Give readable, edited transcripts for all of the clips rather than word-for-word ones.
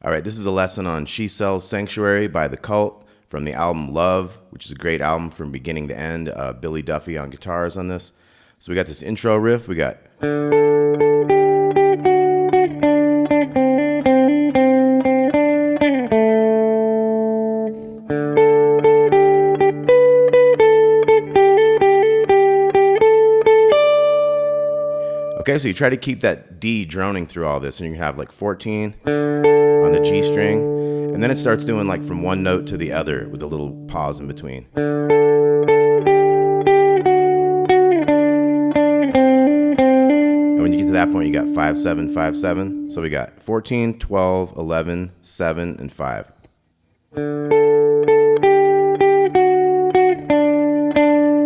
All right, this is a lesson on She Sells Sanctuary by The Cult from the album Love, which is a great album from beginning to end. Billy Duffy on guitars on this. So we got this intro riff. We got... Okay, so you try to keep that D droning through all this, and you have like 14 on the G string, and then it starts doing like from one note to the other with a little pause in between. And when you get to that point, you got 5, 7, 5, 7. So we got 14, 12, 11, 7, and 5.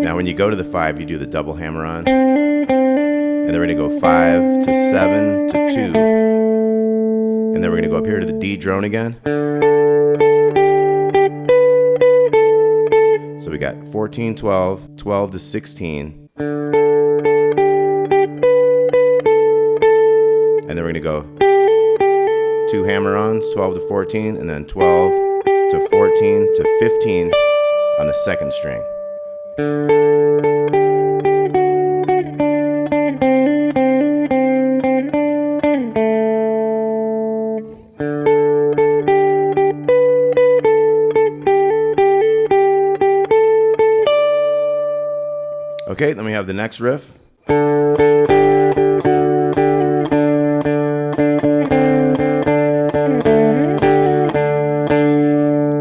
Now when you go to the 5, you do the double hammer on. And then we're going to go 5 to 7 to 2. And then we're going to go up here to the D drone again. So we got 14, 12, 12 to 16. And then we're going to go 2 hammer-ons, 12 to 14, and then 12 to 14 to 15 on the second string. Okay, then we have the next riff. So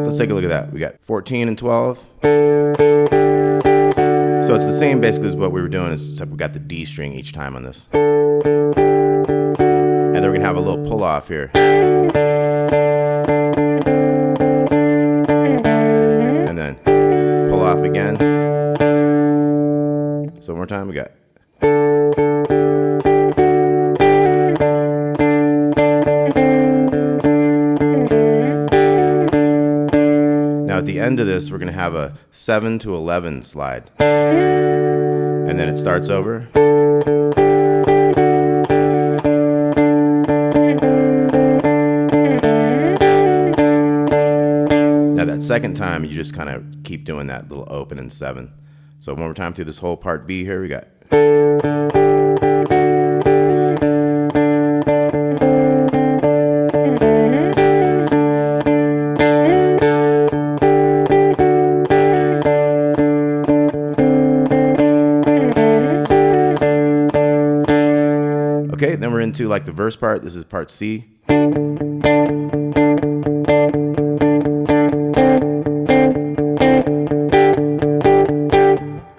let's take a look at that. We got 14 and 12. So it's the same basically as what we were doing, except we got the D string each time on this. And then we're going to have a little pull off here. And then pull off again. So one more time, we got. Now at the end of this, we're going to have a 7 to 11 slide. And then it starts over. Now that second time, you just kind of keep doing that little open in 7. So one more time through this whole part B here, we got. Okay, then we're into like the verse part. This is part C.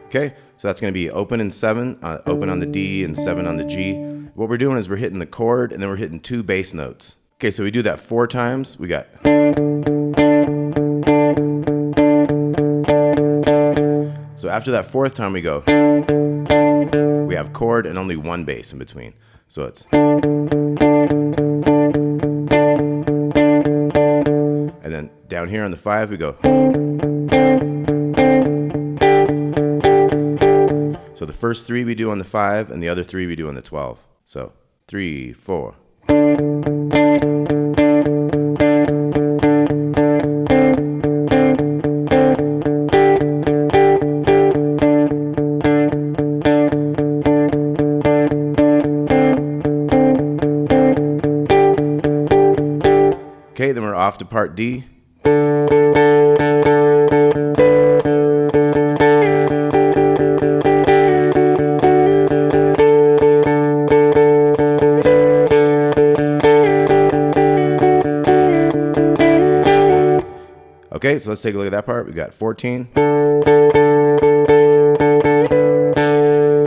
Okay, so that's going to be open in 7, open on the D and 7 on the G. What we're doing is we're hitting the chord and then we're hitting 2 bass notes. Okay, so we do that 4 times. We got. So after that 4th time we go. We have chord and only 1 bass in between. So it's. And then down here on the 5 we go. So the first 3 we do on the 5, and the other 3 we do on the 12. So 3, 4. Okay, then we're off to part D. Okay, so let's take a look at that part. We got 14.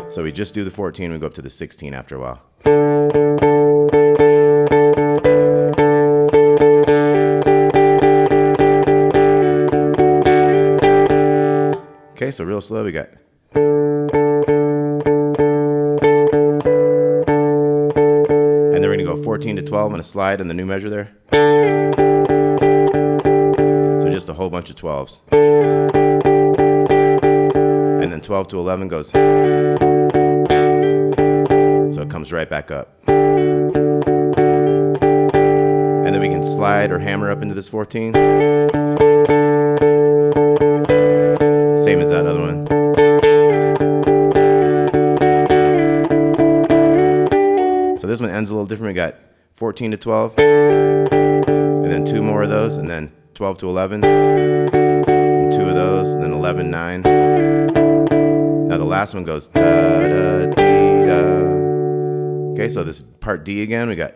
So we just do the 14, we go up to the 16 after a while. Okay, so real slow, we got. And then we're gonna go 14 to 12 on a slide in the new measure there. Just a whole bunch of 12s. And then 12 to 11 goes. So it comes right back up. And then we can can slide or hammer up into this 14. Same as that other one. So this one ends a little different. We got 14 to 12, and then 2 more of those, and then 12 to 11, and 2 of those, and then 11, 9. Now the last one goes da da dee da. Okay, so this part D again. We got.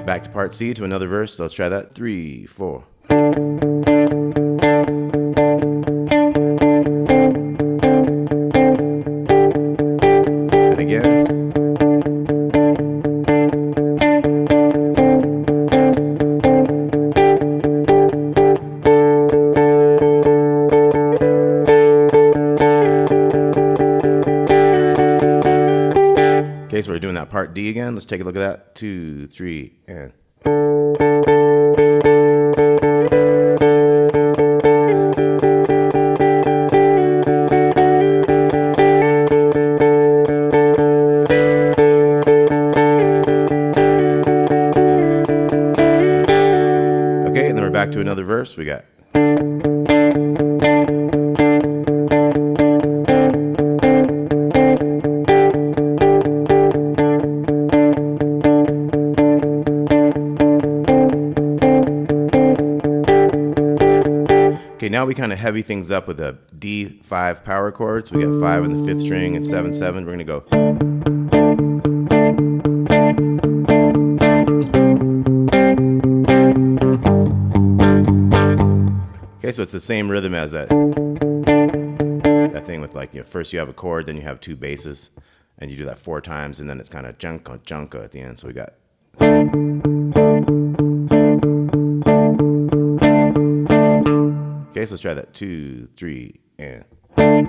Back to part C to another verse. So let's try that. 3, 4. And again. Okay, so we're doing that part D again. Let's take a look at that. 2, 3, and. Okay, and then we're back to another verse. We got. Okay, now we kind of heavy things up with a D5 power chord. So we got 5 on the 5th string and 7, 7. We're gonna go. Okay, so it's the same rhythm as that thing with, like, first you have a chord, then you have 2 basses, and you do that 4 times, and then it's kind of junka junka at the end. So we got. Okay, so let's try that. 2, 3, and. And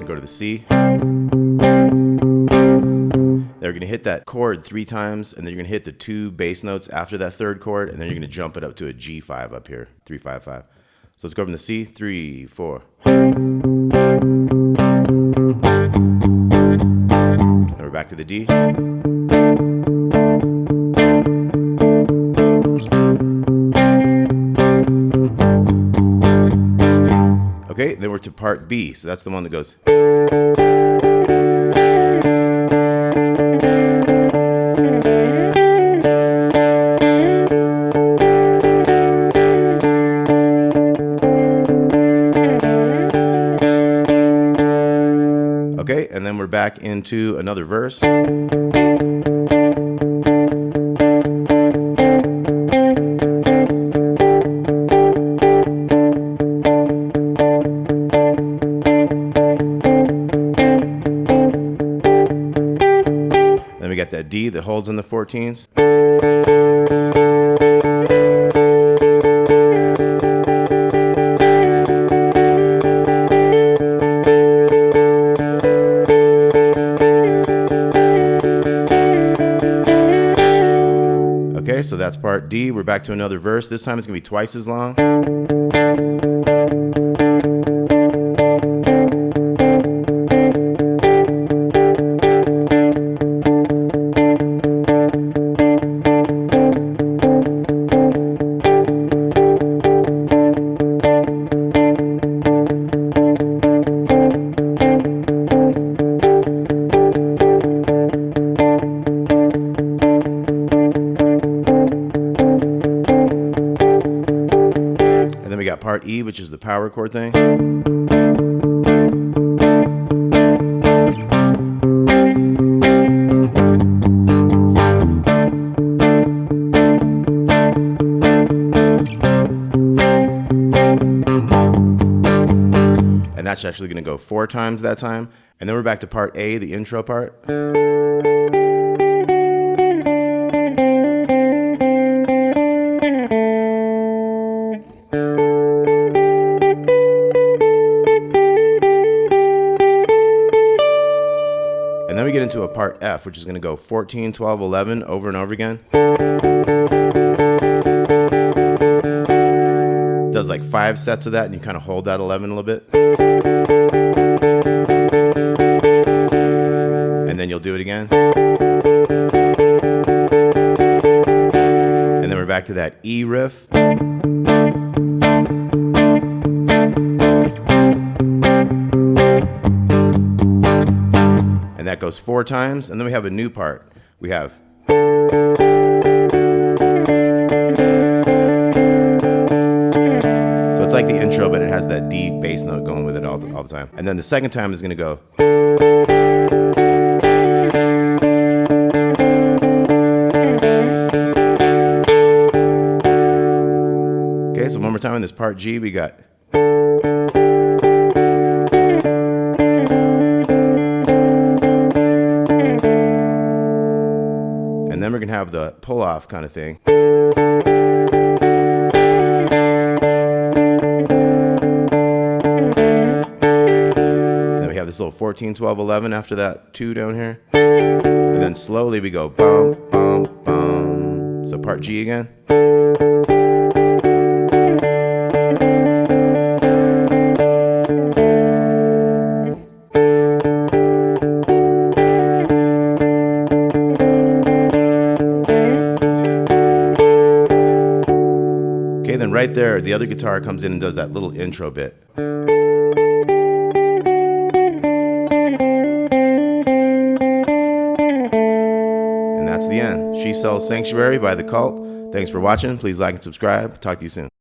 go to the C. Then we're going to hit that chord 3 times, and then you're going to hit the 2 bass notes after that 3rd chord, and then you're going to jump it up to a G5 up here. 3, 5, 5. So let's go from the C. 3, 4. And we're back to the D. Okay, then we're to part B. So that's the one that goes. Okay, and then we're back into another verse. Then we got that D that holds in the 14s. Okay, so that's part D. We're back to another verse. This time it's going to be twice as long. We got part E, which is the power chord thing. And that's actually going to go 4 times that time. And then we're back to part A, the intro part. we get into a part F, which is going to go 14, 12, 11 over and over again. Does like 5 sets of that, and you kind of hold that 11 a little bit. And then you'll do it again. And then we're back to that E riff. And that goes 4 times, and then we have a new part. We have so it's like the intro, but it has that D bass note going with it all the time. And then the second time is going to go. Okay, so one more time in this part G, we got. And then we're going to have the pull-off kind of thing. Then we have this little 14, 12, 11 after that 2 down here. And then slowly we go bum, bum, bum. So part G again. Okay, then right there, the other guitar comes in and does that little intro bit. And that's the end. She Sells Sanctuary by The Cult. Thanks for watching. Please like and subscribe. Talk to you soon.